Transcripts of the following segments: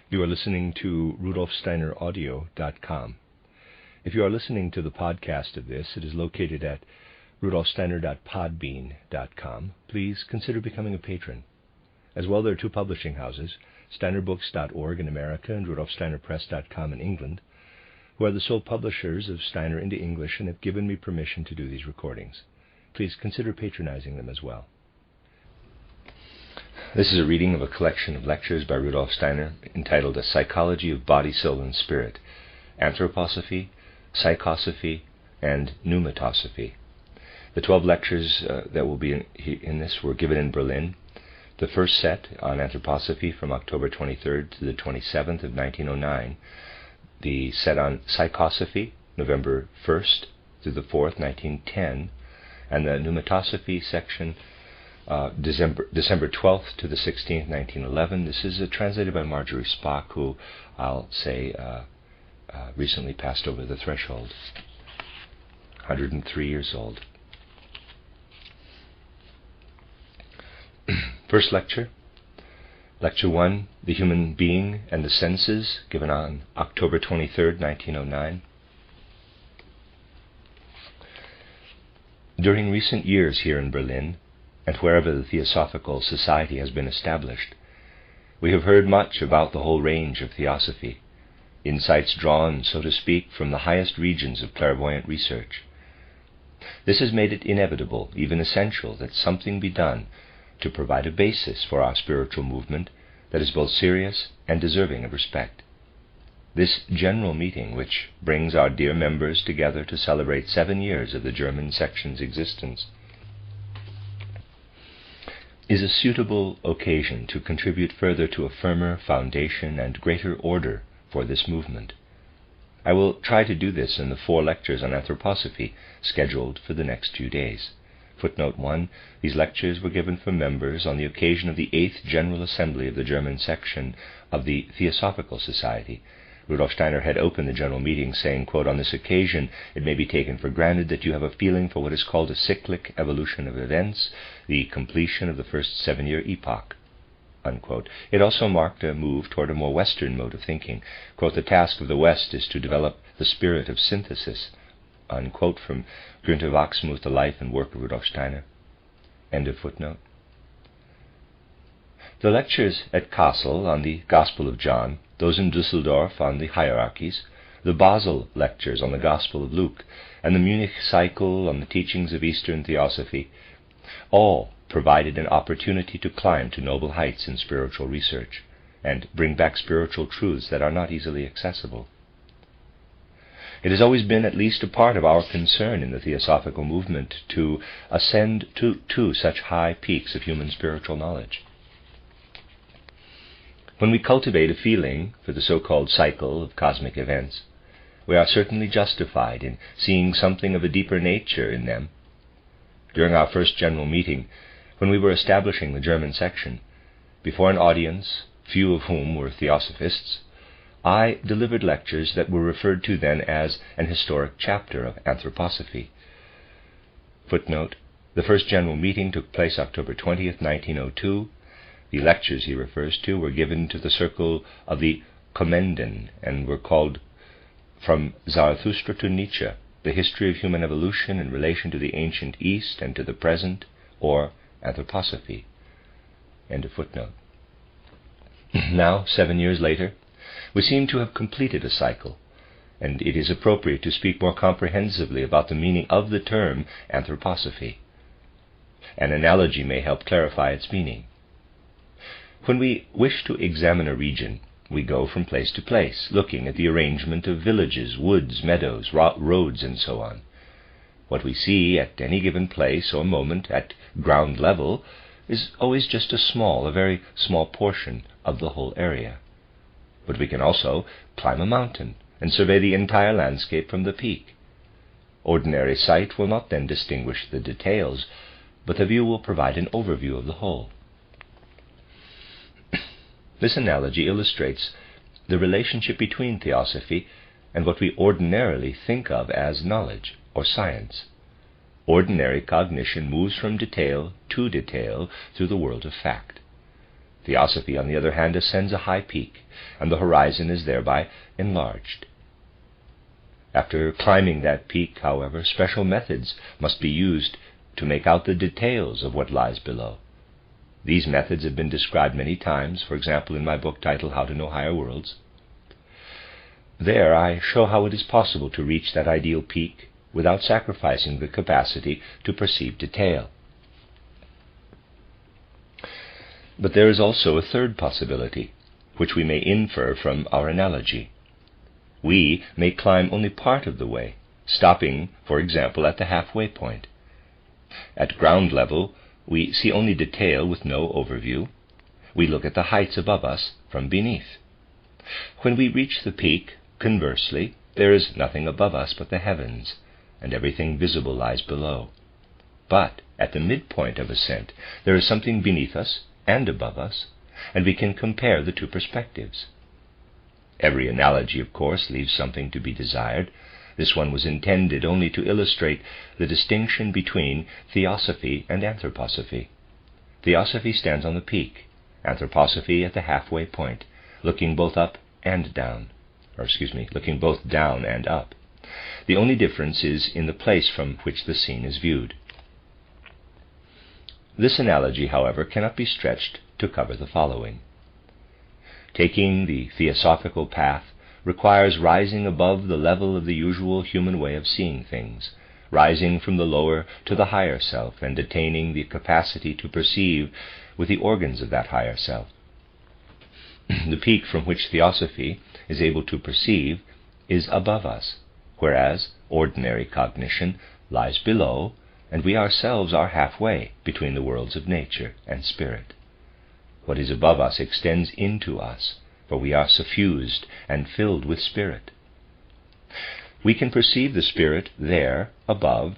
You are listening to rudolfsteineraudio.com. If you are listening to the podcast of this, it is located at rudolfsteiner.podbean.com. Please consider becoming a patron. As well, there are two publishing houses, steinerbooks.org in America and rudolfsteinerpress.com in England, who are the sole publishers of Steiner into English and have given me permission to do these recordings. Please consider patronizing them as well. This is a reading of a collection of lectures by Rudolf Steiner entitled A Psychology of Body, Soul, and Spirit, Anthroposophy, Psychosophy, and Pneumatosophy. The 12 lectures that will be in this were given in Berlin. The first set on Anthroposophy from October 23rd to the 27th of 1909. The set on Psychosophy, November 1st through the 4th, 1910. And the Pneumatosophy section, December 12th to the 16th, 1911. This is translated by Marjorie Spock, who I'll say recently passed over the threshold, 103 years old. First lecture, Lecture 1, The Human Being and the Senses, given on October 23rd, 1909. During recent years here in Berlin, and wherever the Theosophical Society has been established, we have heard much about the whole range of Theosophy, insights drawn, so to speak, from the highest regions of clairvoyant research. This has made it inevitable, even essential, that something be done to provide a basis for our spiritual movement that is both serious and deserving of respect. This general meeting, which brings our dear members together to celebrate 7 years of the German section's existence, is a suitable occasion to contribute further to a firmer foundation and greater order for this movement. I will try to do this in the 4 lectures on Anthroposophy scheduled for the next few days. Footnote 1. These lectures were given for members on the occasion of the 8th General Assembly of the German section of the Theosophical Society. Rudolf Steiner had opened the general meeting saying, quote, "On this occasion it may be taken for granted that you have a feeling for what is called a cyclic evolution of events, the completion of the first 7-year epoch." Unquote. It also marked a move toward a more Western mode of thinking. Quote, "The task of the West is to develop the spirit of synthesis." Unquote, from Günter Wachsmuth, The Life and Work of Rudolf Steiner. End of footnote. The lectures at Kassel on the Gospel of John, those in Düsseldorf on the hierarchies, the Basel lectures on the Gospel of Luke, and the Munich cycle on the teachings of Eastern Theosophy, all provided an opportunity to climb to noble heights in spiritual research and bring back spiritual truths that are not easily accessible. It has always been at least a part of our concern in the Theosophical movement to ascend to such high peaks of human spiritual knowledge. When we cultivate a feeling for the so-called cycle of cosmic events, we are certainly justified in seeing something of a deeper nature in them. During our first general meeting, when we were establishing the German section, before an audience, few of whom were Theosophists, I delivered lectures that were referred to then as an historic chapter of Anthroposophy. Footnote, the first general meeting took place October 20th, 1902. The lectures he refers to were given to the circle of the Kommenden and were called From Zarathustra to Nietzsche, the History of Human Evolution in Relation to the Ancient East and to the Present, or Anthroposophy. End of footnote. Now, 7 years later, we seem to have completed a cycle, and it is appropriate to speak more comprehensively about the meaning of the term Anthroposophy. An analogy may help clarify its meaning. When we wish to examine a region, we go from place to place, looking at the arrangement of villages, woods, meadows, roads, and so on. What we see at any given place or moment at ground level is always just a very small portion of the whole area. But we can also climb a mountain and survey the entire landscape from the peak. Ordinary sight will not then distinguish the details, but the view will provide an overview of the whole. This analogy illustrates the relationship between Theosophy and what we ordinarily think of as knowledge or science. Ordinary cognition moves from detail to detail through the world of fact. Theosophy, on the other hand, ascends a high peak, and the horizon is thereby enlarged. After climbing that peak, however, special methods must be used to make out the details of what lies below. These methods have been described many times, for example, in my book titled How to Know Higher Worlds. There I show how it is possible to reach that ideal peak without sacrificing the capacity to perceive detail. But there is also a third possibility, which we may infer from our analogy. We may climb only part of the way, stopping, for example, at the halfway point. At ground level, we see only detail with no overview. We look at the heights above us from beneath. When we reach the peak, conversely, there is nothing above us but the heavens, and everything visible lies below. But at the midpoint of ascent, there is something beneath us and above us, and we can compare the two perspectives. Every analogy, of course, leaves something to be desired. This one was intended only to illustrate the distinction between theosophy and anthroposophy. Theosophy stands on the peak, anthroposophy at the halfway point, looking both up and down, looking both down and up. The only difference is in the place from which the scene is viewed. This analogy, however, cannot be stretched to cover the following. Taking the theosophical path requires rising above the level of the usual human way of seeing things, rising from the lower to the higher self, and attaining the capacity to perceive with the organs of that higher self. The peak from which theosophy is able to perceive is above us, whereas ordinary cognition lies below, and we ourselves are halfway between the worlds of nature and spirit. What is above us extends into us, for we are suffused and filled with spirit. We can perceive the spirit there above,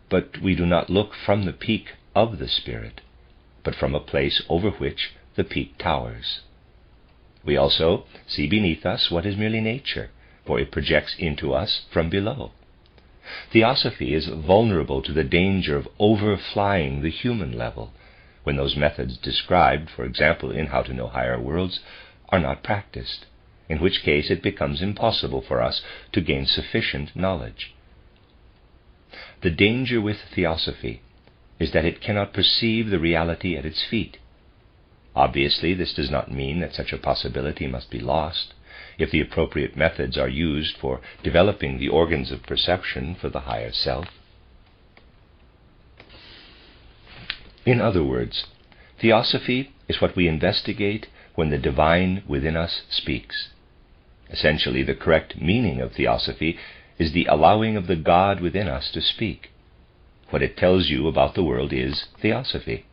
but we do not look from the peak of the spirit, but from a place over which the peak towers. We also see beneath us what is merely nature, for it projects into us from below. Theosophy is vulnerable to the danger of overflying the human level, when those methods described, for example, in How to Know Higher Worlds, are not practiced, in which case it becomes impossible for us to gain sufficient knowledge. The danger with theosophy is that it cannot perceive the reality at its feet. Obviously, this does not mean that such a possibility must be lost if the appropriate methods are used for developing the organs of perception for the higher self. In other words, theosophy is what we investigate when the divine within us speaks. Essentially, the correct meaning of theosophy is the allowing of the God within us to speak. What it tells you about the world is theosophy.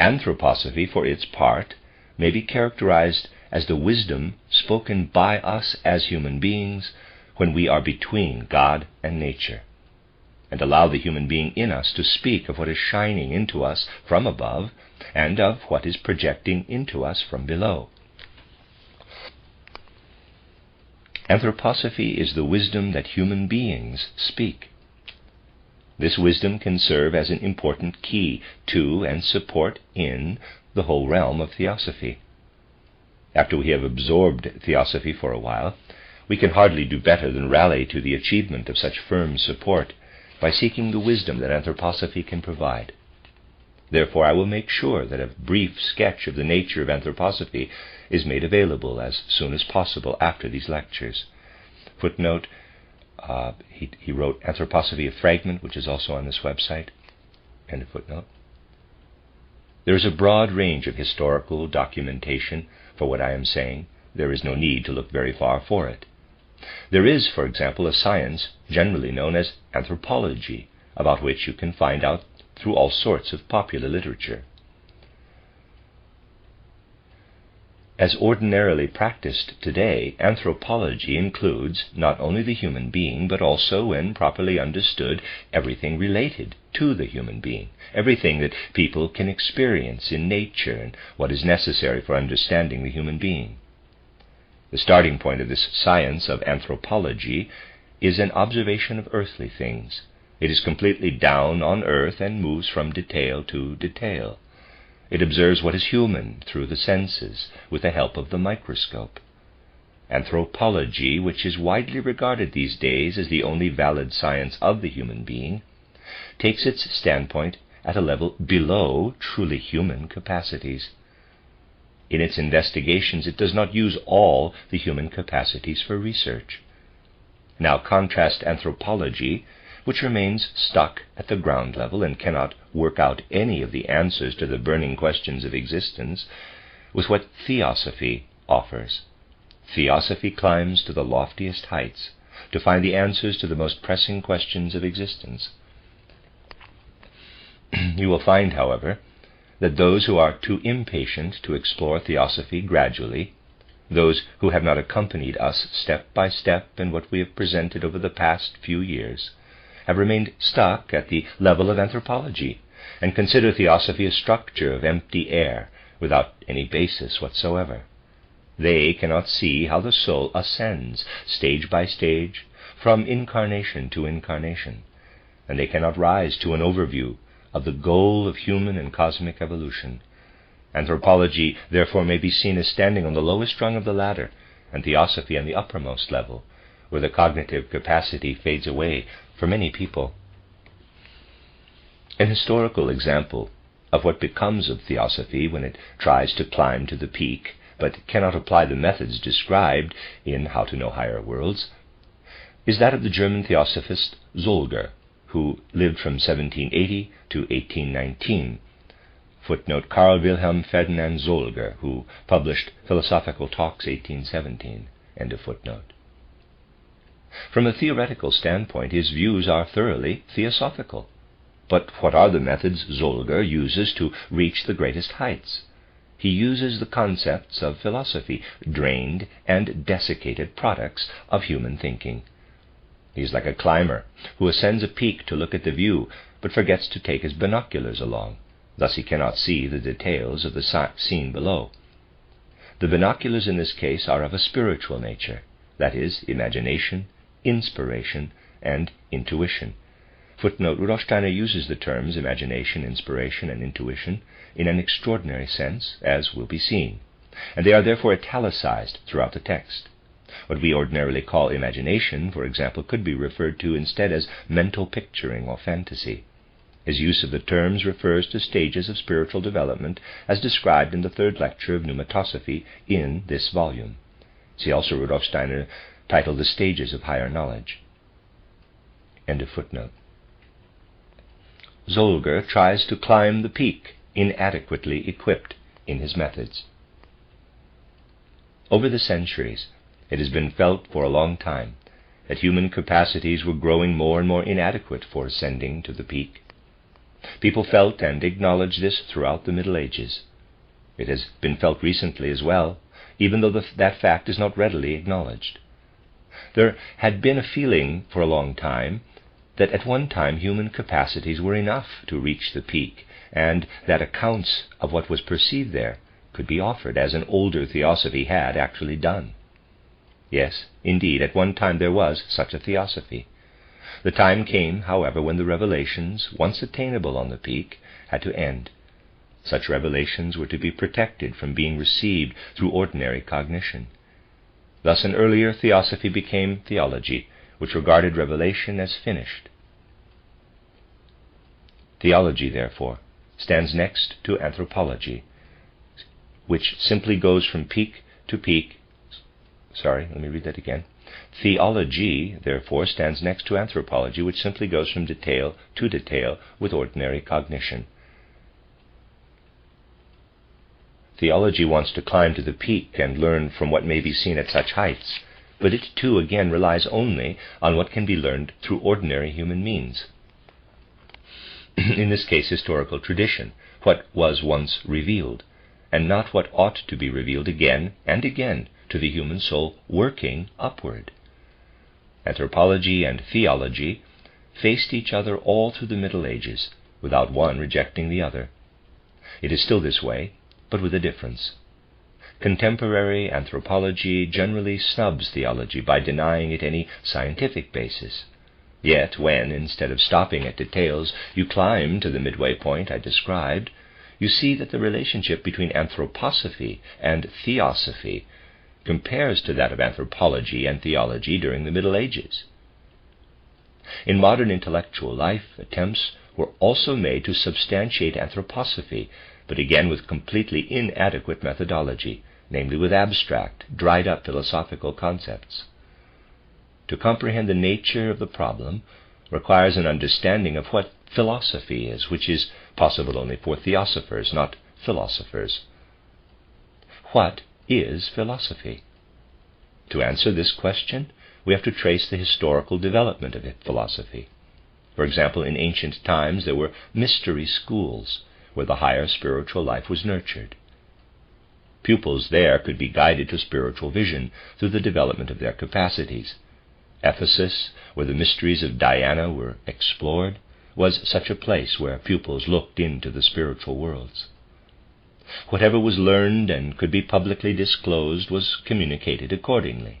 Anthroposophy, for its part, may be characterized as the wisdom spoken by us as human beings when we are between God and nature, and allow the human being in us to speak of what is shining into us from above and of what is projecting into us from below. Anthroposophy is the wisdom that human beings speak. This wisdom can serve as an important key to and support in the whole realm of theosophy. After we have absorbed theosophy for a while, we can hardly do better than rally to the achievement of such firm support by seeking the wisdom that anthroposophy can provide. Therefore, I will make sure that a brief sketch of the nature of anthroposophy is made available as soon as possible after these lectures. Footnote, he wrote Anthroposophy, a Fragment, which is also on this website. End of footnote. There is a broad range of historical documentation for what I am saying. There is no need to look very far for it. There is, for example, a science generally known as anthropology, about which you can find out through all sorts of popular literature. As ordinarily practiced today, anthropology includes not only the human being, but also, when properly understood, everything related to the human being, everything that people can experience in nature and what is necessary for understanding the human being. The starting point of this science of anthropology is an observation of earthly things. It is completely down on earth and moves from detail to detail. It observes what is human through the senses, with the help of the microscope. Anthropology, which is widely regarded these days as the only valid science of the human being, takes its standpoint at a level below truly human capacities. In its investigations, it does not use all the human capacities for research. Now contrast anthropology, which remains stuck at the ground level and cannot work out any of the answers to the burning questions of existence, with what theosophy offers. Theosophy climbs to the loftiest heights to find the answers to the most pressing questions of existence. You will find, however, that those who are too impatient to explore theosophy gradually, those who have not accompanied us step by step in what we have presented over the past few years, have remained stuck at the level of anthropology and consider theosophy a structure of empty air without any basis whatsoever. They cannot see how the soul ascends, stage by stage, from incarnation to incarnation, and they cannot rise to an overview of the goal of human and cosmic evolution. Anthropology, therefore, may be seen as standing on the lowest rung of the ladder, and theosophy on the uppermost level, where the cognitive capacity fades away for many people. An historical example of what becomes of theosophy when it tries to climb to the peak, but cannot apply the methods described in How to Know Higher Worlds, is that of the German theosophist Solger, who lived from 1780 to 1819. Footnote, Carl Wilhelm Ferdinand Solger, who published Philosophical Talks 1817. End of footnote. From a theoretical standpoint, his views are thoroughly theosophical. But what are the methods Solger uses to reach the greatest heights? He uses the concepts of philosophy, drained and desiccated products of human thinking. He is like a climber who ascends a peak to look at the view, but forgets to take his binoculars along. Thus he cannot see the details of the scene below. The binoculars in this case are of a spiritual nature, that is, imagination, inspiration, and intuition. Footnote, Rudolf Steiner uses the terms imagination, inspiration, and intuition in an extraordinary sense, as will be seen, and they are therefore italicized throughout the text. What we ordinarily call imagination, for example, could be referred to instead as mental picturing or fantasy. His use of the terms refers to stages of spiritual development as described in the third lecture of Pneumatosophy in this volume. See also Rudolf Steiner, titled The Stages of Higher Knowledge. End of footnote. Solger tries to climb the peak, inadequately equipped in his methods. Over the centuries, it has been felt for a long time that human capacities were growing more and more inadequate for ascending to the peak. People felt and acknowledged this throughout the Middle Ages. It has been felt recently as well, even though that fact is not readily acknowledged. There had been a feeling for a long time that at one time human capacities were enough to reach the peak, and that accounts of what was perceived there could be offered, as an older theosophy had actually done. Yes, indeed, at one time there was such a theosophy. The time came, however, when the revelations, once attainable on the peak, had to end. Such revelations were to be protected from being received through ordinary cognition. Thus an earlier theosophy became theology, which regarded revelation as finished. Theology, therefore, stands next to anthropology, which simply goes from peak to peak. Theology, therefore, stands next to anthropology, which simply goes from detail to detail with ordinary cognition. Theology wants to climb to the peak and learn from what may be seen at such heights, but it too again relies only on what can be learned through ordinary human means. In this case, historical tradition, what was once revealed, and not what ought to be revealed again and again to the human soul working upward. Anthropology and theology faced each other all through the Middle Ages, without one rejecting the other. It is still this way, but with a difference. Contemporary anthropology generally snubs theology by denying it any scientific basis. Yet when, instead of stopping at details, you climb to the midway point I described, you see that the relationship between anthroposophy and theosophy compares to that of anthropology and theology during the Middle Ages. In modern intellectual life, attempts were also made to substantiate anthroposophy, but again with completely inadequate methodology, namely with abstract, dried-up philosophical concepts. To comprehend the nature of the problem requires an understanding of what philosophy is, which is possible only for theosophers, not philosophers. What is philosophy? To answer this question, we have to trace the historical development of philosophy. For example, in ancient times there were mystery schools where the higher spiritual life was nurtured. Pupils there could be guided to spiritual vision through the development of their capacities. Ephesus, where the mysteries of Diana were explored, was such a place where pupils looked into the spiritual worlds. Whatever was learned and could be publicly disclosed was communicated accordingly.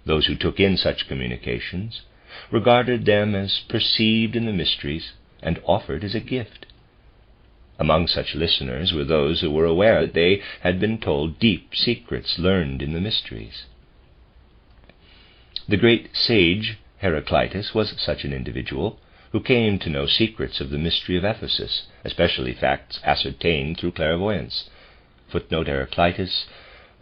Those who took in such communications regarded them as perceived in the mysteries and offered as a gift. Among such listeners were those who were aware that they had been told deep secrets learned in the mysteries. The great sage Heraclitus was such an individual, who came to know secrets of the mystery of Ephesus, especially facts ascertained through clairvoyance. Footnote: Heraclitus,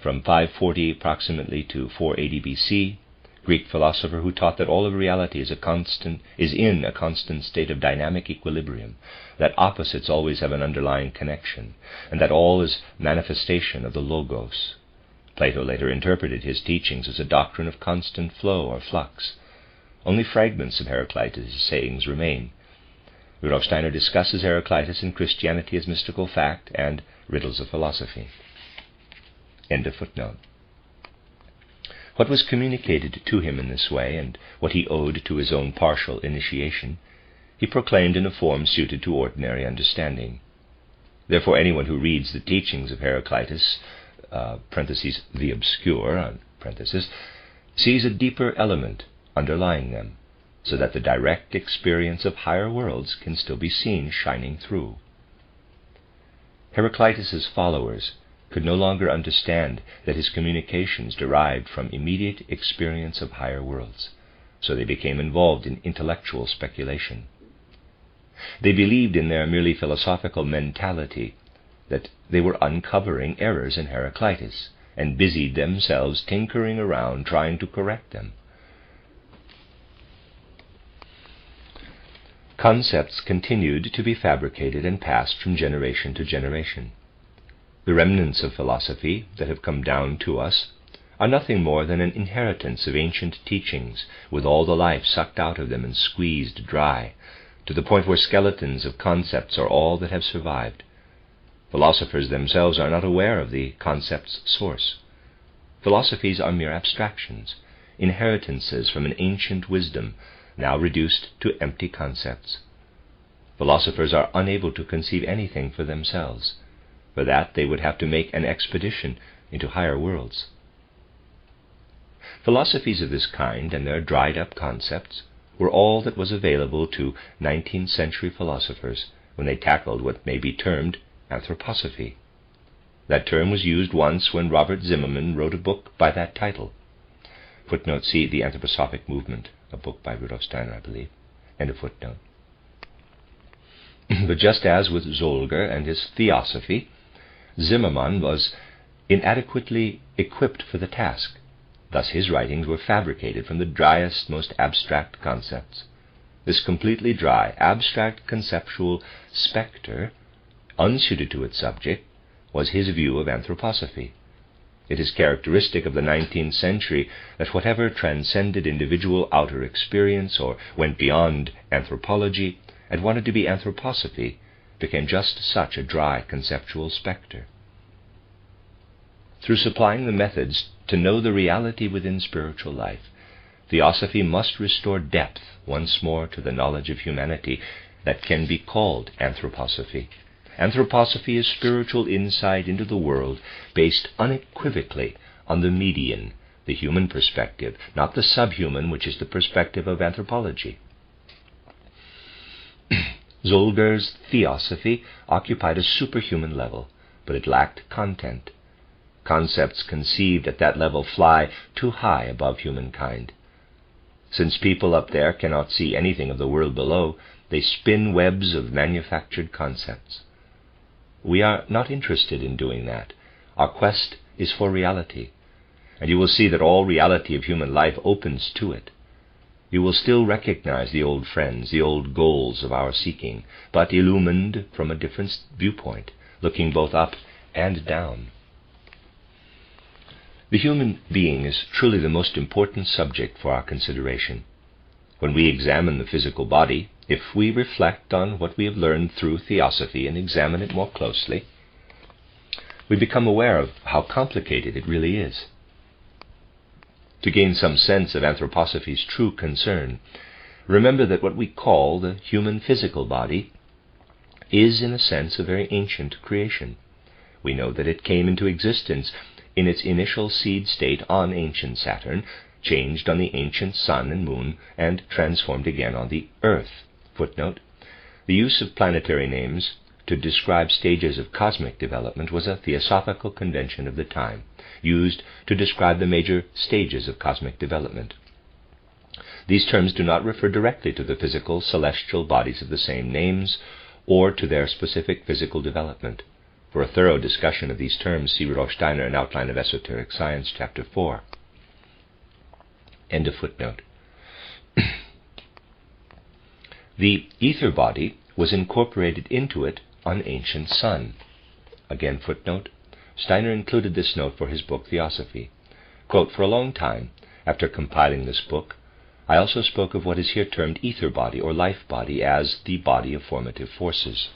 from 540 approximately to 480 BC, Greek philosopher who taught that all of reality is in a constant state of dynamic equilibrium, that opposites always have an underlying connection, and that all is manifestation of the Logos. Plato later interpreted his teachings as a doctrine of constant flow or flux. Only fragments of Heraclitus' sayings remain. Rudolf Steiner discusses Heraclitus in Christianity as Mystical Fact and Riddles of Philosophy. End of footnote. What was communicated to him in this way, and what he owed to his own partial initiation, he proclaimed in a form suited to ordinary understanding. Therefore anyone who reads the teachings of Heraclitus, the obscure, sees a deeper element underlying them, so that the direct experience of higher worlds can still be seen shining through. Heraclitus's followers could no longer understand that his communications derived from immediate experience of higher worlds, so they became involved in intellectual speculation. They believed in their merely philosophical mentality that they were uncovering errors in Heraclitus, and busied themselves tinkering around trying to correct them. Concepts continued to be fabricated and passed from generation to generation. The remnants of philosophy that have come down to us are nothing more than an inheritance of ancient teachings, with all the life sucked out of them and squeezed dry, to the point where skeletons of concepts are all that have survived. Philosophers themselves are not aware of the concept's source. Philosophies are mere abstractions, inheritances from an ancient wisdom, now reduced to empty concepts. Philosophers are unable to conceive anything for themselves. For that they would have to make an expedition into higher worlds. Philosophies of this kind and their dried-up concepts were all that was available to 19th century philosophers when they tackled what may be termed anthroposophy. That term was used once when Robert Zimmermann wrote a book by that title. Footnote: see The Anthroposophic Movement, a book by Rudolf Steiner, I believe. End of footnote. But just as with Zolger and his theosophy, Zimmermann was inadequately equipped for the task. Thus his writings were fabricated from the driest, most abstract concepts. This completely dry, abstract conceptual spectre, unsuited to its subject, was his view of anthroposophy. It is characteristic of the 19th century that whatever transcended individual outer experience or went beyond anthropology and wanted to be anthroposophy became just such a dry conceptual spectre. Through supplying the methods to know the reality within spiritual life, theosophy must restore depth once more to the knowledge of humanity that can be called anthroposophy. Anthroposophy is spiritual insight into the world based unequivocally on the median, the human perspective, not the subhuman, which is the perspective of anthropology. Zolger's theosophy occupied a superhuman level, but it lacked content. Concepts conceived at that level fly too high above humankind. Since people up there cannot see anything of the world below, they spin webs of manufactured concepts. We are not interested in doing that. Our quest is for reality, and you will see that all reality of human life opens to it. You will still recognize the old friends, the old goals of our seeking, but illumined from a different viewpoint, looking both up and down. The human being is truly the most important subject for our consideration. When we examine the physical body, if we reflect on what we have learned through theosophy and examine it more closely, we become aware of how complicated it really is. To gain some sense of anthroposophy's true concern, remember that what we call the human physical body is, in a sense, a very ancient creation. We know that it came into existence in its initial seed state on ancient Saturn, changed on the ancient sun and moon, and transformed again on the earth. Footnote: the use of planetary names to describe stages of cosmic development was a theosophical convention of the time, used to describe the major stages of cosmic development. These terms do not refer directly to the physical celestial bodies of the same names, or to their specific physical development. For a thorough discussion of these terms, see Rudolf Steiner, An Outline of Esoteric Science, Chapter 4. End of footnote. The ether body was incorporated into it on ancient sun. Again footnote. Steiner included this note for his book Theosophy. Quote, for a long time, after compiling this book, I also spoke of what is here termed ether body or life body as the body of formative forces.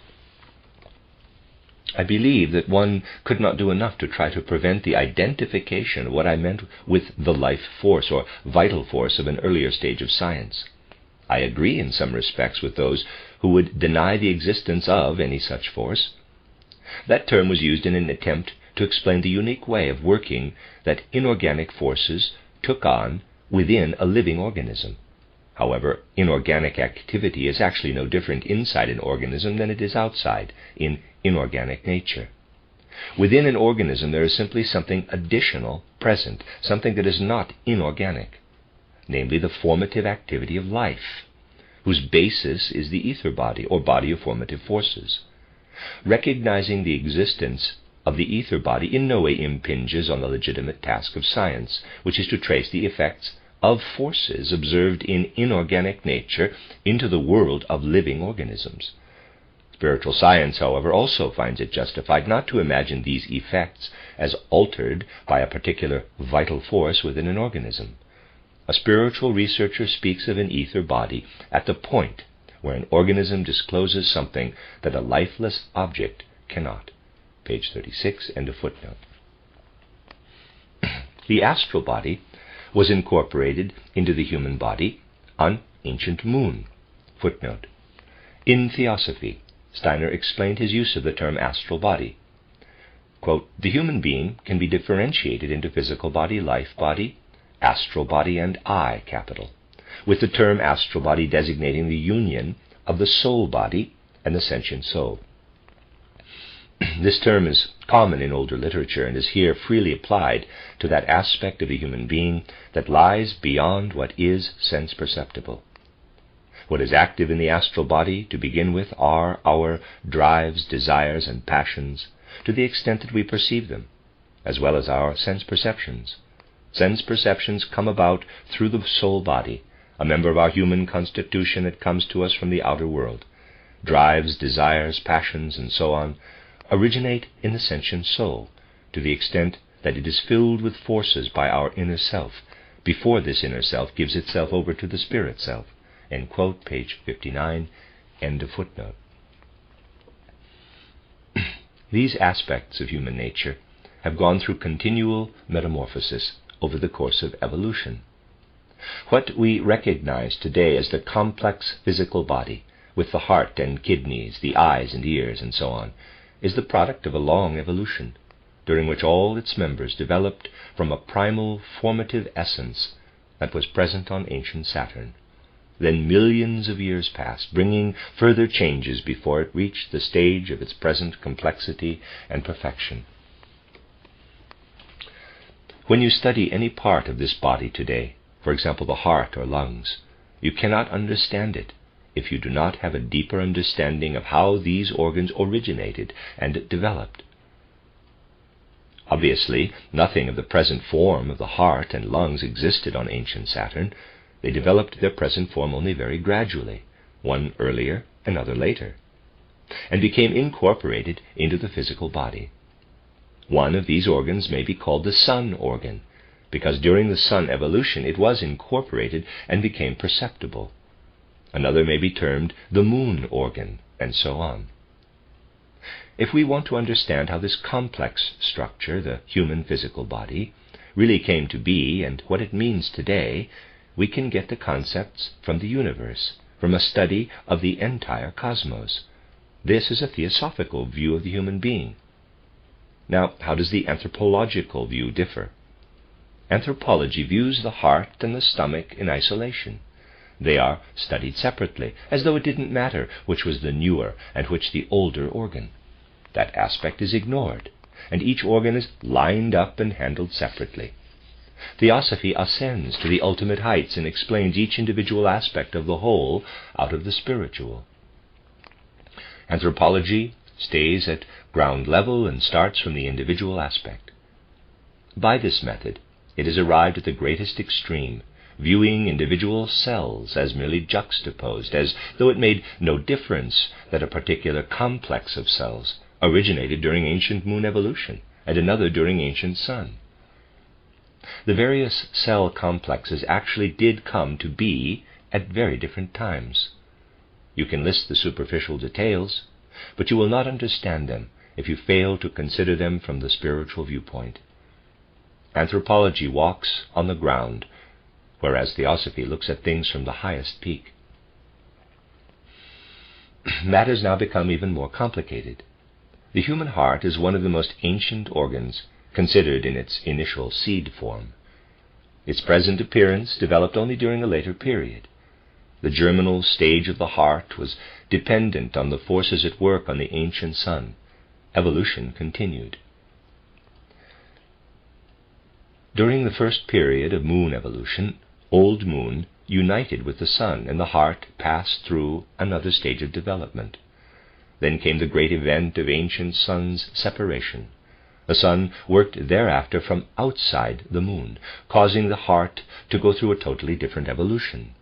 I believe that one could not do enough to try to prevent the identification of what I meant with the life force or vital force of an earlier stage of science. I agree in some respects with those who would deny the existence of any such force. That term was used in an attempt to explain the unique way of working that inorganic forces took on within a living organism. However, inorganic activity is actually no different inside an organism than it is outside in inorganic nature. Within an organism there is simply something additional present, something that is not inorganic, namely the formative activity of life, whose basis is the ether body or body of formative forces. Recognizing the existence of the ether body in no way impinges on the legitimate task of science, which is to trace the effects of forces observed in inorganic nature into the world of living organisms. Spiritual science, however, also finds it justified not to imagine these effects as altered by a particular vital force within an organism. A spiritual researcher speaks of an ether body at the point where an organism discloses something that a lifeless object cannot. Page 36, end of footnote. The astral body was incorporated into the human body on ancient moon. Footnote. In Theosophy, Steiner explained his use of the term astral body. Quote, the human being can be differentiated into physical body, life body, astral body, and I, capital, with the term astral body designating the union of the soul body and the sentient soul. This term is common in older literature and is here freely applied to that aspect of the human being that lies beyond what is sense perceptible. What is active in the astral body, to begin with, are our drives, desires, and passions, to the extent that we perceive them, as well as our sense perceptions. Sense perceptions come about through the soul body, a member of our human constitution that comes to us from the outer world. Drives, desires, passions, and so on, originate in the sentient soul, to the extent that it is filled with forces by our inner self, before this inner self gives itself over to the spirit self. End quote, page 59, end of footnote. These aspects of human nature have gone through continual metamorphosis over the course of evolution. What we recognize today as the complex physical body, with the heart and kidneys, the eyes and ears, and so on, is the product of a long evolution, during which all its members developed from a primal formative essence that was present on ancient Saturn. Then millions of years passed, bringing further changes before it reached the stage of its present complexity and perfection. When you study any part of this body today, for example the heart or lungs, you cannot understand it if you do not have a deeper understanding of how these organs originated and developed. Obviously, nothing of the present form of the heart and lungs existed on ancient Saturn. They developed their present form only very gradually, one earlier, another later, and became incorporated into the physical body. One of these organs may be called the sun organ, because during the sun evolution it was incorporated and became perceptible. Another may be termed the moon organ, and so on. If we want to understand how this complex structure, the human physical body, really came to be and what it means today, we can get the concepts from the universe, from a study of the entire cosmos. This is a theosophical view of the human being. Now, how does the anthropological view differ? Anthropology views the heart and the stomach in isolation. They are studied separately, as though it didn't matter which was the newer and which the older organ. That aspect is ignored, and each organ is lined up and handled separately. Theosophy ascends to the ultimate heights and explains each individual aspect of the whole out of the spiritual. Anthropology stays at ground level and starts from the individual aspect. By this method, it has arrived at the greatest extreme, viewing individual cells as merely juxtaposed, as though it made no difference that a particular complex of cells originated during ancient moon evolution and another during ancient sun. The various cell complexes actually did come to be at very different times. You can list the superficial details, but you will not understand them if you fail to consider them from the spiritual viewpoint. Anthropology walks on the ground, whereas Theosophy looks at things from the highest peak. Matters now become even more complicated. The human heart is one of the most ancient organs, considered in its initial seed form. Its present appearance developed only during a later period. The germinal stage of the heart was dependent on the forces at work on the ancient sun. Evolution continued. During the first period of moon evolution, old moon united with the sun, and the heart passed through another stage of development. Then came the great event of ancient sun's separation. The sun worked thereafter from outside the moon, causing the heart to go through a totally different evolution.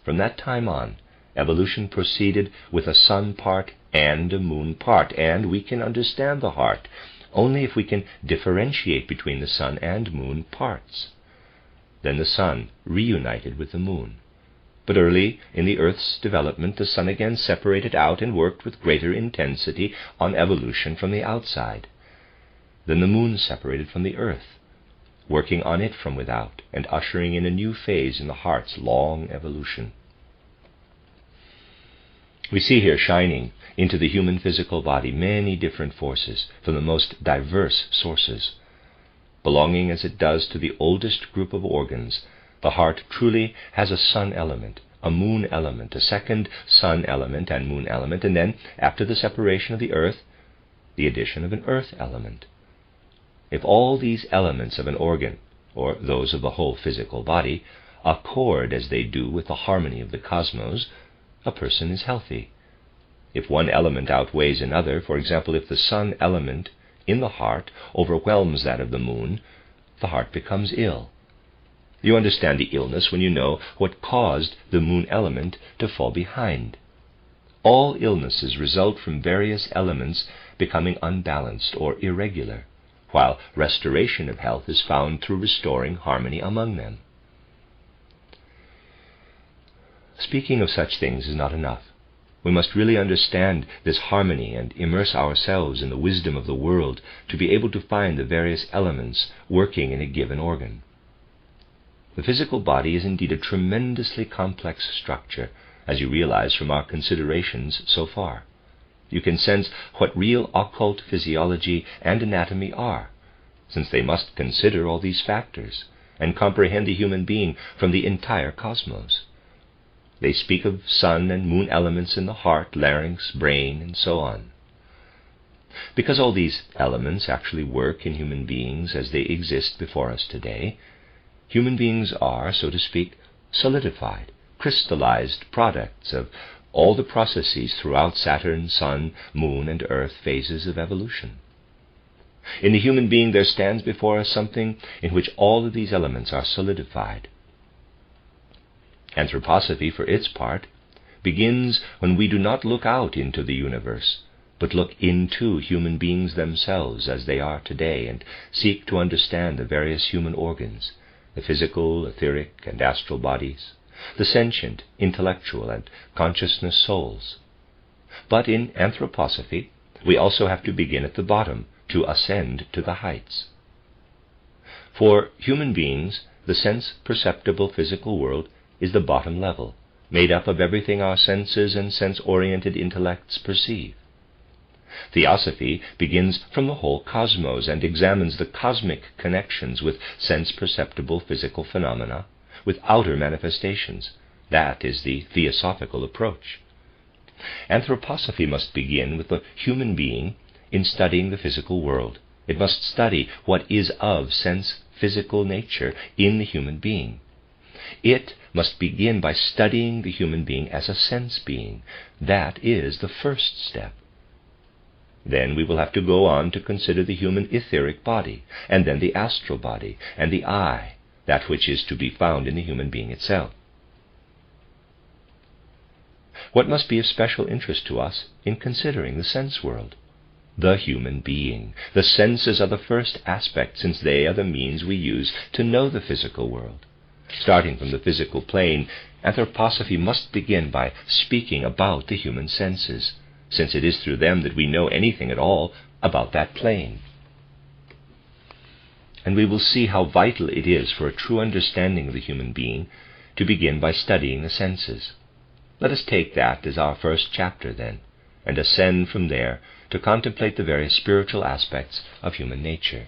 From that time on, evolution proceeded with a sun part and a moon part, and we can understand the heart only if we can differentiate between the sun and moon parts. Then the sun reunited with the moon. But early in the Earth's development, the sun again separated out and worked with greater intensity on evolution from the outside. Then the moon separated from the Earth, working on it from without and ushering in a new phase in the heart's long evolution. We see here shining into the human physical body many different forces from the most diverse sources. Belonging as it does to the oldest group of organs, the heart truly has a sun element, a moon element, a second sun element and moon element, and then, after the separation of the earth, the addition of an earth element. If all these elements of an organ, or those of the whole physical body, accord as they do with the harmony of the cosmos, a person is healthy. If one element outweighs another, for example, if the sun element in the heart overwhelms that of the moon, the heart becomes ill. You understand the illness when you know what caused the moon element to fall behind. All illnesses result from various elements becoming unbalanced or irregular, while restoration of health is found through restoring harmony among them. Speaking of such things is not enough. We must really understand this harmony and immerse ourselves in the wisdom of the world to be able to find the various elements working in a given organ. The physical body is indeed a tremendously complex structure, as you realize from our considerations so far. You can sense what real occult physiology and anatomy are, since they must consider all these factors and comprehend the human being from the entire cosmos. They speak of sun and moon elements in the heart, larynx, brain, and so on. Because all these elements actually work in human beings as they exist before us today, human beings are, so to speak, solidified, crystallized products of all the processes throughout Saturn, Sun, Moon, and Earth phases of evolution. In the human being there stands before us something in which all of these elements are solidified. Anthroposophy, for its part, begins when we do not look out into the universe, but look into human beings themselves as they are today and seek to understand the various human organs, the physical, etheric, and astral bodies, the sentient, intellectual, and consciousness souls. But in anthroposophy, we also have to begin at the bottom to ascend to the heights. For human beings, the sense-perceptible physical world is the bottom level, made up of everything our senses and sense-oriented intellects perceive. Theosophy begins from the whole cosmos and examines the cosmic connections with sense-perceptible physical phenomena, with outer manifestations. That is the theosophical approach. Anthroposophy must begin with the human being in studying the physical world. It must study what is of sense-physical nature in the human being. It must begin by studying the human being as a sense being. That is the first step. Then we will have to go on to consider the human etheric body, and then the astral body, and the I, that which is to be found in the human being itself. What must be of special interest to us in considering the sense world? The human being. The senses are the first aspect, since they are the means we use to know the physical world. Starting from the physical plane, anthroposophy must begin by speaking about the human senses, since it is through them that we know anything at all about that plane. And we will see how vital it is for a true understanding of the human being to begin by studying the senses. Let us take that as our first chapter, then, and ascend from there to contemplate the various spiritual aspects of human nature.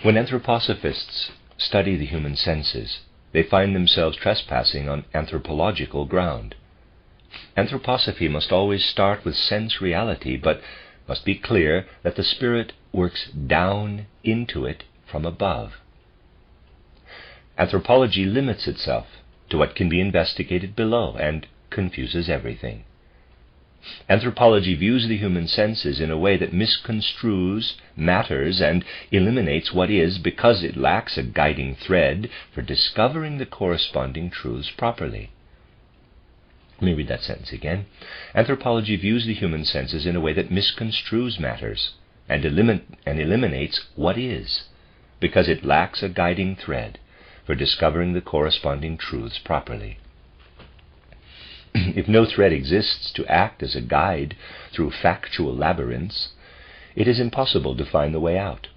When anthroposophists study the human senses, they find themselves trespassing on anthropological ground. Anthroposophy must always start with sense reality, but must be clear that the spirit works down into it from above. Anthropology limits itself to what can be investigated below and confuses everything. Anthropology views the human senses in a way that misconstrues matters and eliminates what is because it lacks a guiding thread for discovering the corresponding truths properly. Let me read that sentence again. Anthropology views the human senses in a way that misconstrues matters and eliminates what is because it lacks a guiding thread for discovering the corresponding truths properly. If no thread exists to act as a guide through factual labyrinths, it is impossible to find the way out.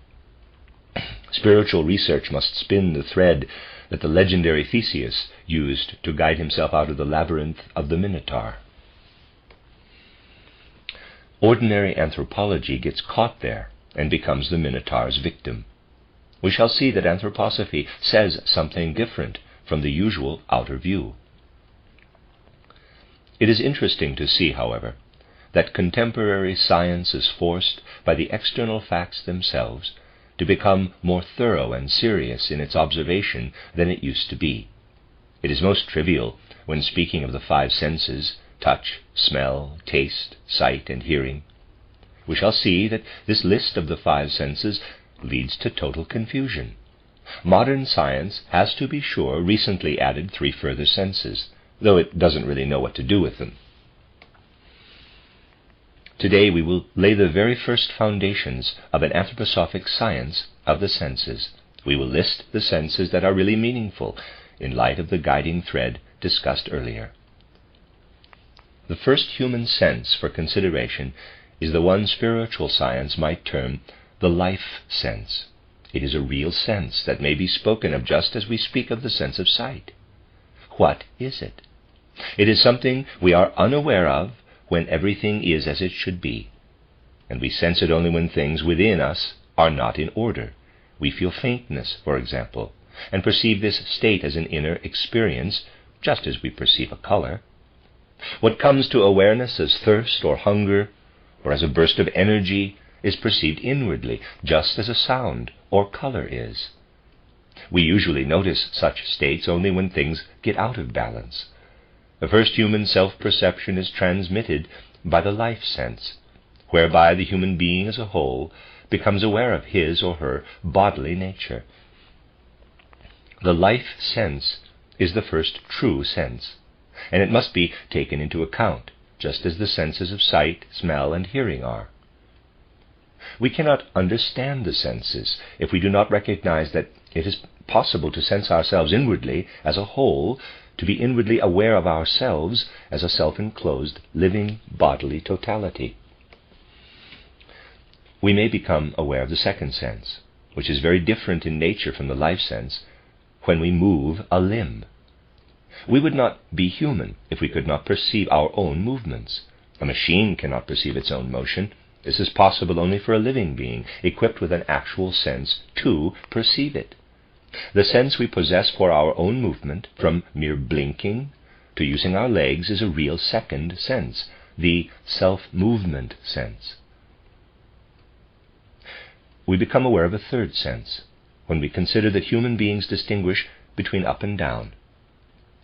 Spiritual research must spin the thread that the legendary Theseus used to guide himself out of the labyrinth of the Minotaur. Ordinary anthropology gets caught there and becomes the Minotaur's victim. We shall see that anthroposophy says something different from the usual outer view. It is interesting to see, however, that contemporary science is forced by the external facts themselves to become more thorough and serious in its observation than it used to be. It is most trivial when speaking of the five senses, touch, smell, taste, sight, and hearing. We shall see that this list of the five senses leads to total confusion. Modern science has, to be sure, recently added 3 further senses, though it doesn't really know what to do with them. Today we will lay the very first foundations of an anthroposophic science of the senses. We will list the senses that are really meaningful in light of the guiding thread discussed earlier. The first human sense for consideration is the one spiritual science might term the life sense. It is a real sense that may be spoken of just as we speak of the sense of sight. What is it? It is something we are unaware of when everything is as it should be, and we sense it only when things within us are not in order. We feel faintness, for example, and perceive this state as an inner experience just as we perceive a color. What comes to awareness as thirst or hunger, or as a burst of energy, is perceived inwardly, just as a sound or color is. We usually notice such states only when things get out of balance. The first human self-perception is transmitted by the life sense, whereby the human being as a whole becomes aware of his or her bodily nature. The life sense is the first true sense, and it must be taken into account, just as the senses of sight, smell, and hearing are. We cannot understand the senses if we do not recognize that it is possible to sense ourselves inwardly as a whole, to be inwardly aware of ourselves as a self-enclosed, living, bodily totality. We may become aware of the second sense, which is very different in nature from the life sense, when we move a limb. We would not be human if we could not perceive our own movements. A machine cannot perceive its own motion. This is possible only for a living being, equipped with an actual sense to perceive it. The sense we possess for our own movement, from mere blinking to using our legs, is a real second sense, the self-movement sense. We become aware of a third sense when we consider that human beings distinguish between up and down.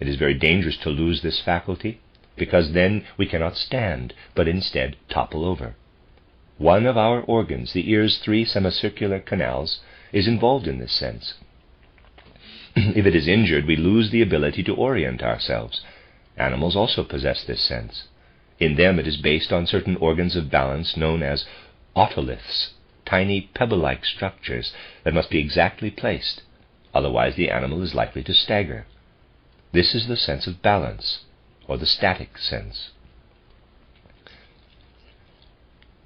It is very dangerous to lose this faculty, because then we cannot stand, but instead topple over. One of our organs, the ear's 3 semicircular canals, is involved in this sense. If it is injured, we lose the ability to orient ourselves. Animals also possess this sense. In them it is based on certain organs of balance known as otoliths, tiny pebble-like structures that must be exactly placed, otherwise the animal is likely to stagger. This is the sense of balance, or the static sense.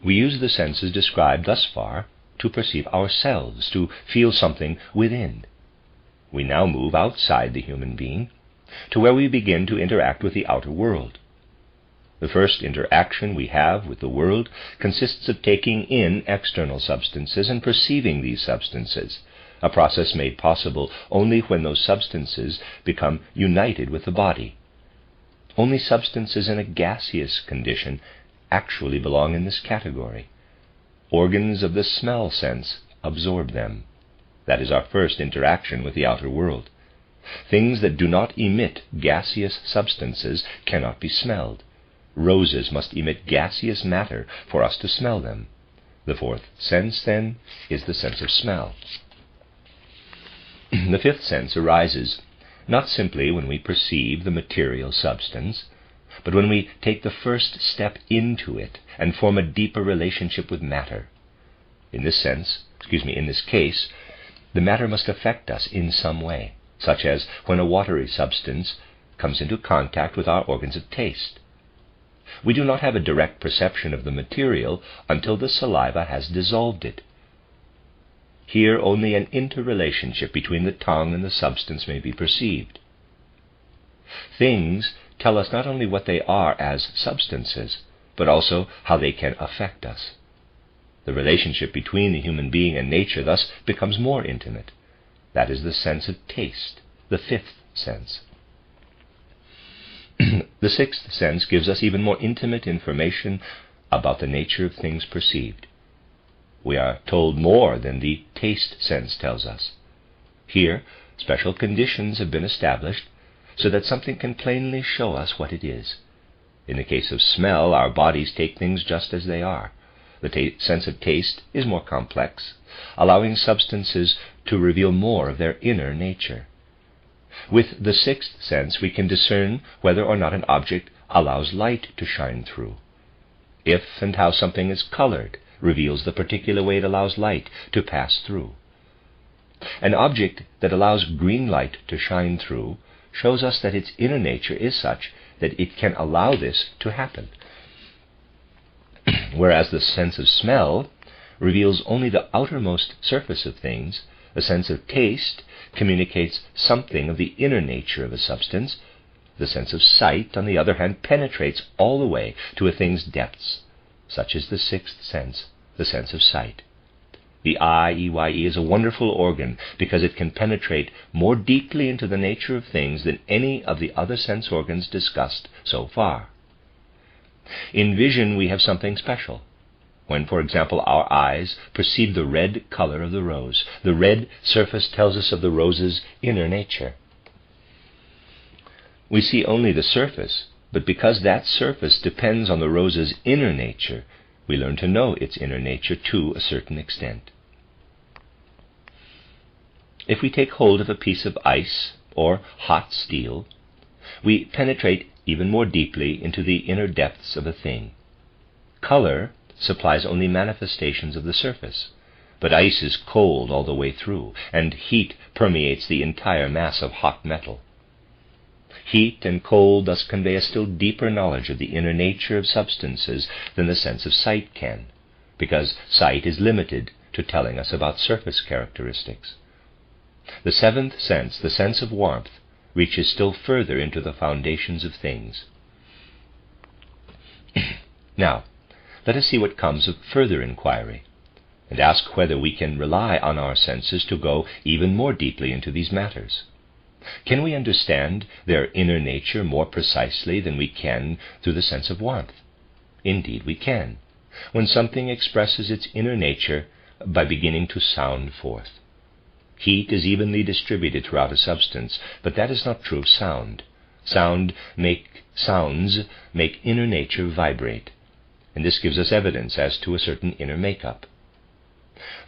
We use the senses described thus far to perceive ourselves, to feel something within. We now move outside the human being, to where we begin to interact with the outer world. The first interaction we have with the world consists of taking in external substances and perceiving these substances, a process made possible only when those substances become united with the body. Only substances in a gaseous condition actually belong in this category. Organs of the smell sense absorb them. That is our first interaction with the outer world. Things that do not emit gaseous substances cannot be smelled. Roses must emit gaseous matter for us to smell them. The fourth sense, then, is the sense of smell. The fifth sense arises not simply when we perceive the material substance, but when we take the first step into it and form a deeper relationship with matter. In this case, the matter must affect us in some way, such as when a watery substance comes into contact with our organs of taste. We do not have a direct perception of the material until the saliva has dissolved it. Here only an interrelationship between the tongue and the substance may be perceived. Things tell us not only what they are as substances, but also how they can affect us. The relationship between the human being and nature thus becomes more intimate. That is the sense of taste, the fifth sense. The sixth sense gives us even more intimate information about the nature of things perceived. We are told more than the taste sense tells us. Here, special conditions have been established so that something can plainly show us what it is. In the case of smell, our bodies take things just as they are. The sense of taste is more complex, allowing substances to reveal more of their inner nature. With the sixth sense, we can discern whether or not an object allows light to shine through. If and how something is colored reveals the particular way it allows light to pass through. An object that allows green light to shine through shows us that its inner nature is such that it can allow this to happen. Whereas the sense of smell reveals only the outermost surface of things, the sense of taste communicates something of the inner nature of a substance. The sense of sight, on the other hand, penetrates all the way to a thing's depths. Such is the sixth sense, the sense of sight. The I-E-Y-E is a wonderful organ because it can penetrate more deeply into the nature of things than any of the other sense organs discussed so far. In vision we have something special. When, for example, our eyes perceive the red color of the rose, the red surface tells us of the rose's inner nature. We see only the surface, but because that surface depends on the rose's inner nature, we learn to know its inner nature to a certain extent. If we take hold of a piece of ice or hot steel, we penetrate even more deeply into the inner depths of a thing. Color supplies only manifestations of the surface, but ice is cold all the way through, and heat permeates the entire mass of hot metal. Heat and cold thus convey a still deeper knowledge of the inner nature of substances than the sense of sight can, because sight is limited to telling us about surface characteristics. The seventh sense, the sense of warmth, reaches still further into the foundations of things. Now, let us see what comes of further inquiry, and ask whether we can rely on our senses to go even more deeply into these matters. Can we understand their inner nature more precisely than we can through the sense of warmth? Indeed, we can, when something expresses its inner nature by beginning to sound forth. Heat is evenly distributed throughout a substance, but that is not true of sound. Sounds make inner nature vibrate, and this gives us evidence as to a certain inner makeup.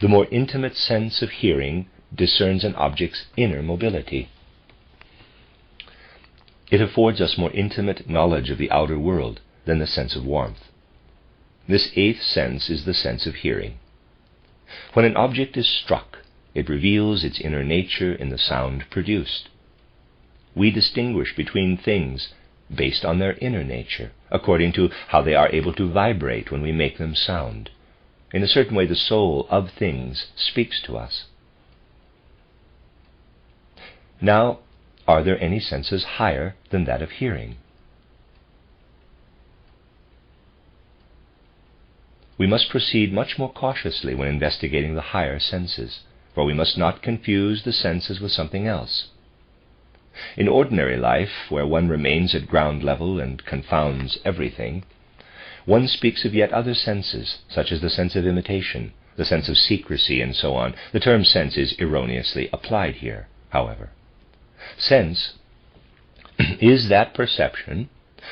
The more intimate sense of hearing discerns an object's inner mobility. It affords us more intimate knowledge of the outer world than the sense of warmth. This eighth sense is the sense of hearing. When an object is struck, it reveals its inner nature in the sound produced. We distinguish between things based on their inner nature, according to how they are able to vibrate when we make them sound. In a certain way, the soul of things speaks to us. Now, are there any senses higher than that of hearing? We must proceed much more cautiously when investigating the higher senses, for we must not confuse the senses with something else. In ordinary life, where one remains at ground level and confounds everything, one speaks of yet other senses, such as the sense of imitation, the sense of secrecy, and so on. The term sense is erroneously applied here, however. Sense is that perception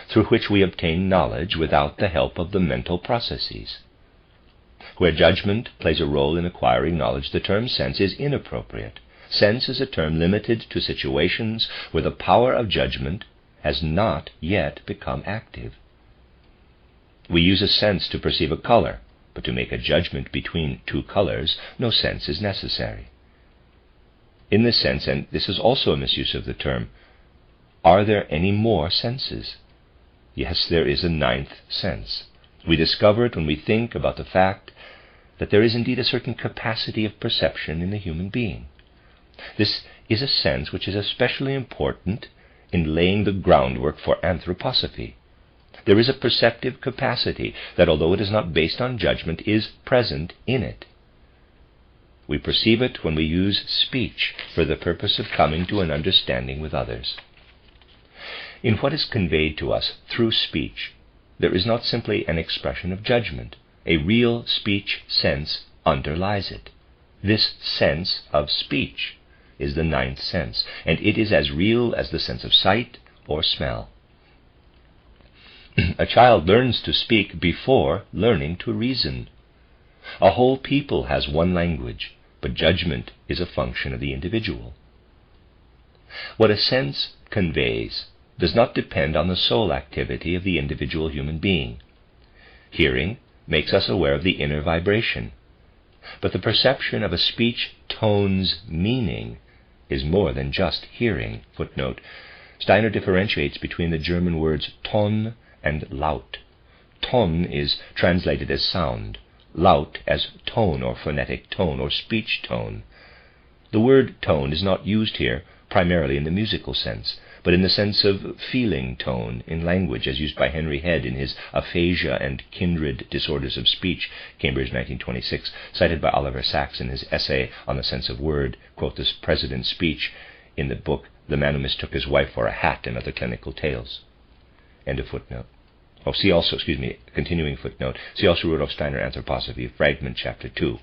through which we obtain knowledge without the help of the mental processes. Where judgment plays a role in acquiring knowledge, the term sense is inappropriate. Sense is a term limited to situations where the power of judgment has not yet become active. We use a sense to perceive a color, but to make a judgment between two colors, no sense is necessary. In this sense, and this is also a misuse of the term, are there any more senses? Yes, there is a ninth sense. We discover it when we think about the fact that there is indeed a certain capacity of perception in the human being. This is a sense which is especially important in laying the groundwork for anthroposophy. There is a perceptive capacity that, although it is not based on judgment, is present in it. We perceive it when we use speech for the purpose of coming to an understanding with others. In what is conveyed to us through speech, there is not simply an expression of judgment. A real speech sense underlies it. This sense of speech is the ninth sense, and it is as real as the sense of sight or smell. A child learns to speak before learning to reason. A whole people has one language, but judgment is a function of the individual. What a sense conveys does not depend on the soul activity of the individual human being. Hearing makes us aware of the inner vibration, but the perception of a speech tone's meaning is more than just hearing. Footnote: Steiner differentiates between the German words Ton and Laut. Ton is translated as sound, Laut as tone or phonetic tone or speech tone. The word tone is not used here primarily in the musical sense, but in the sense of feeling tone in language, as used by Henry Head in his Aphasia and Kindred Disorders of Speech, Cambridge 1926, cited by Oliver Sacks in his essay on the sense of word, quote, "This President's Speech," in the book The Man Who Mistook His Wife for a Hat and Other Clinical Tales. End of footnote. Continuing footnote. See also Rudolf Steiner, Anthroposophy, Fragment, Chapter 2.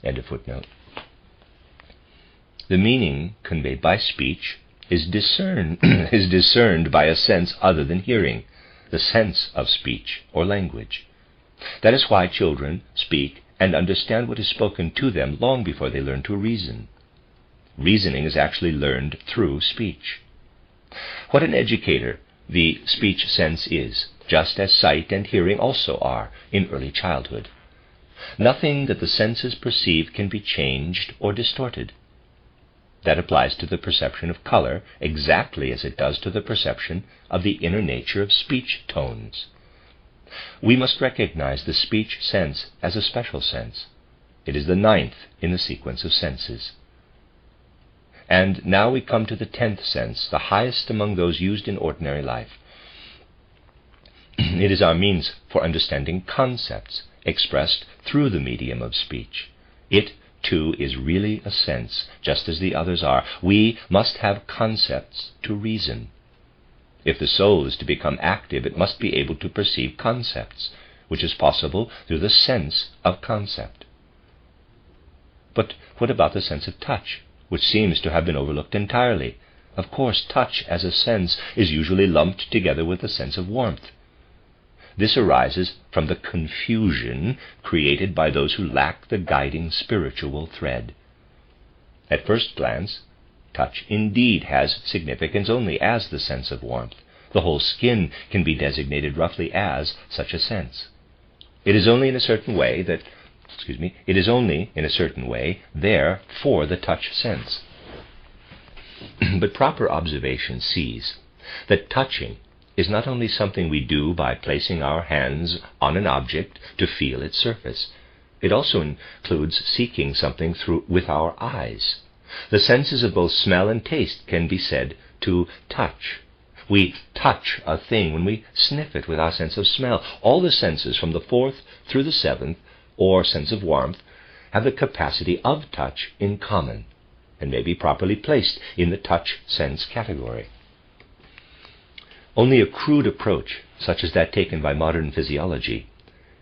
End of footnote. The meaning conveyed by speech is discerned by a sense other than hearing, the sense of speech or language. That is why children speak and understand what is spoken to them long before they learn to reason. Reasoning is actually learned through speech. What an educator the speech sense is, just as sight and hearing also are in early childhood. Nothing that the senses perceive can be changed or distorted. That applies to the perception of color exactly as it does to the perception of the inner nature of speech tones. We must recognize the speech sense as a special sense. It is the 9th in the sequence of senses. And now we come to the 10th sense, the highest among those used in ordinary life. It is our means for understanding concepts expressed through the medium of speech. It, too, is really a sense, just as the others are. We must have concepts to reason. If the soul is to become active, it must be able to perceive concepts, which is possible through the sense of concept. But what about the sense of touch, which seems to have been overlooked entirely? Of course, touch as a sense is usually lumped together with the sense of warmth. This arises from the confusion created by those who lack the guiding spiritual thread. At first glance, touch indeed has significance only as the sense of warmth. The whole skin can be designated roughly as such a sense. It is only in a certain way there for the touch sense. But proper observation sees that touching is not only something we do by placing our hands on an object to feel its surface. It also includes seeking something with our eyes. The senses of both smell and taste can be said to touch. We touch a thing when we sniff it with our sense of smell. All the senses from the 4th through the 7th, or sense of warmth, have the capacity of touch in common, and may be properly placed in the touch sense category. Only a crude approach, such as that taken by modern physiology,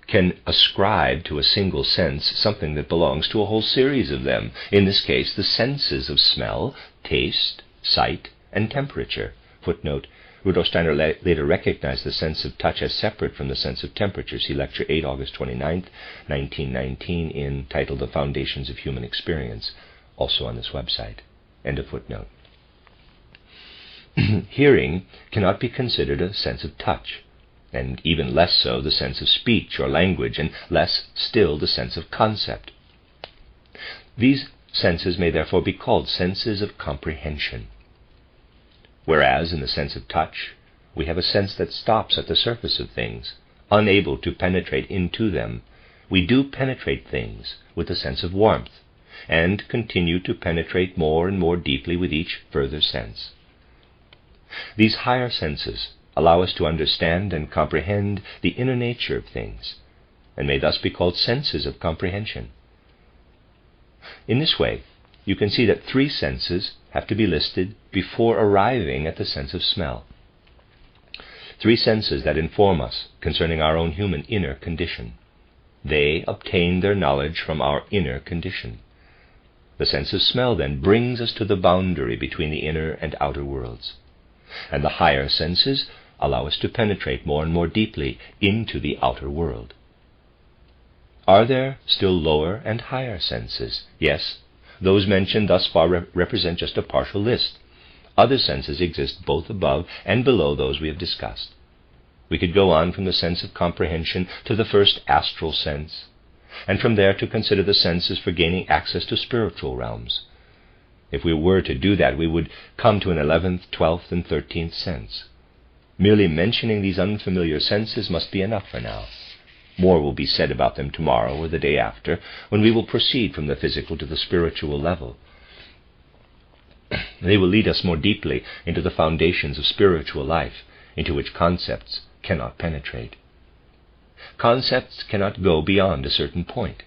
can ascribe to a single sense something that belongs to a whole series of them, in this case the senses of smell, taste, sight, and temperature. Footnote, Rudolf Steiner later recognized the sense of touch as separate from the sense of temperature. See Lecture 8, August 29, 1919, entitled The Foundations of Human Experience, also on this website. End of footnote. Hearing cannot be considered a sense of touch, and even less so the sense of speech or language, and less still the sense of concept. These senses may therefore be called senses of comprehension. Whereas in the sense of touch, we have a sense that stops at the surface of things, unable to penetrate into them, we do penetrate things with the sense of warmth, and continue to penetrate more and more deeply with each further sense. These higher senses allow us to understand and comprehend the inner nature of things, and may thus be called senses of comprehension. In this way, you can see that 3 senses have to be listed before arriving at the sense of smell. 3 senses that inform us concerning our own human inner condition. They obtain their knowledge from our inner condition. The sense of smell then brings us to the boundary between the inner and outer worlds. And the higher senses allow us to penetrate more and more deeply into the outer world. Are there still lower and higher senses? Yes, those mentioned thus far represent just a partial list. Other senses exist both above and below those we have discussed. We could go on from the sense of comprehension to the first astral sense, and from there to consider the senses for gaining access to spiritual realms. If we were to do that, we would come to an 11th, 12th, and 13th sense. Merely mentioning these unfamiliar senses must be enough for now. More will be said about them tomorrow or the day after, when we will proceed from the physical to the spiritual level. They will lead us more deeply into the foundations of spiritual life, into which concepts cannot penetrate. Concepts cannot go beyond a certain point.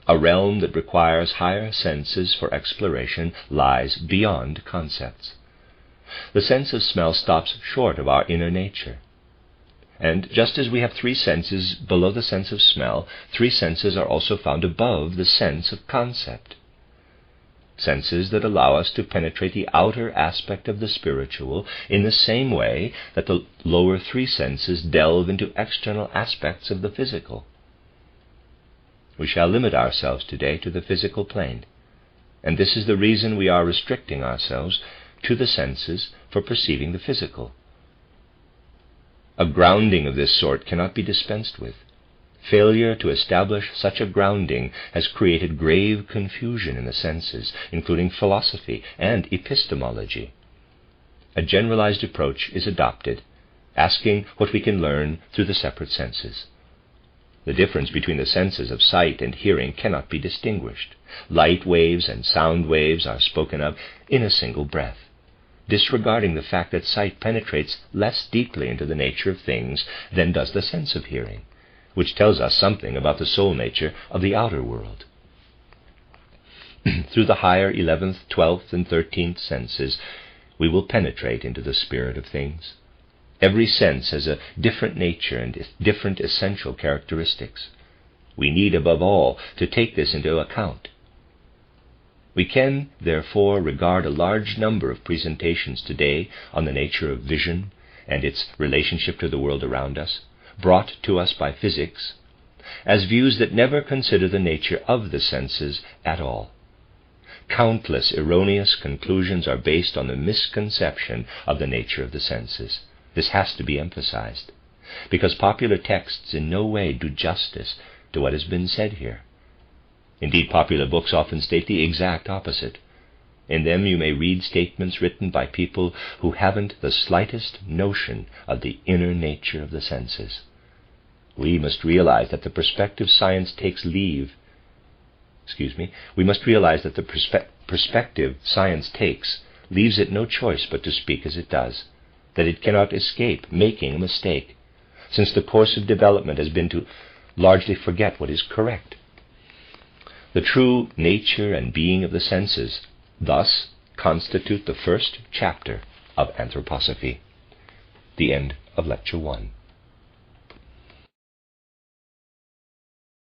A realm that requires higher senses for exploration lies beyond concepts. The sense of smell stops short of our inner nature. And just as we have three senses below the sense of smell, three senses are also found above the sense of concept. Senses that allow us to penetrate the outer aspect of the spiritual in the same way that the lower three senses delve into external aspects of the physical. We shall limit ourselves today to the physical plane, and this is the reason we are restricting ourselves to the senses for perceiving the physical. A grounding of this sort cannot be dispensed with. Failure to establish such a grounding has created grave confusion in the senses, including philosophy and epistemology. A generalized approach is adopted, asking what we can learn through the separate senses. The difference between the senses of sight and hearing cannot be distinguished. Light waves and sound waves are spoken of in a single breath, disregarding the fact that sight penetrates less deeply into the nature of things than does the sense of hearing, which tells us something about the soul nature of the outer world. Through the higher 11th, 12th, and 13th senses, we will penetrate into the spirit of things. Every sense has a different nature and different essential characteristics. We need, above all, to take this into account. We can, therefore, regard a large number of presentations today on the nature of vision and its relationship to the world around us, brought to us by physics, as views that never consider the nature of the senses at all. Countless erroneous conclusions are based on the misconception of the nature of the senses. This has to be emphasized, because popular texts in no way do justice to what has been said here. Indeed, popular books often state the exact opposite. In them you may read statements written by people who haven't the slightest notion of the inner nature of the senses. We must realize that the perspective science takes leave. We must realize that the perspective science takes leaves it no choice but to speak as it does, that it cannot escape making a mistake, since the course of development has been to largely forget what is correct. The true nature and being of the senses thus constitute the first chapter of anthroposophy. The end of Lecture 1.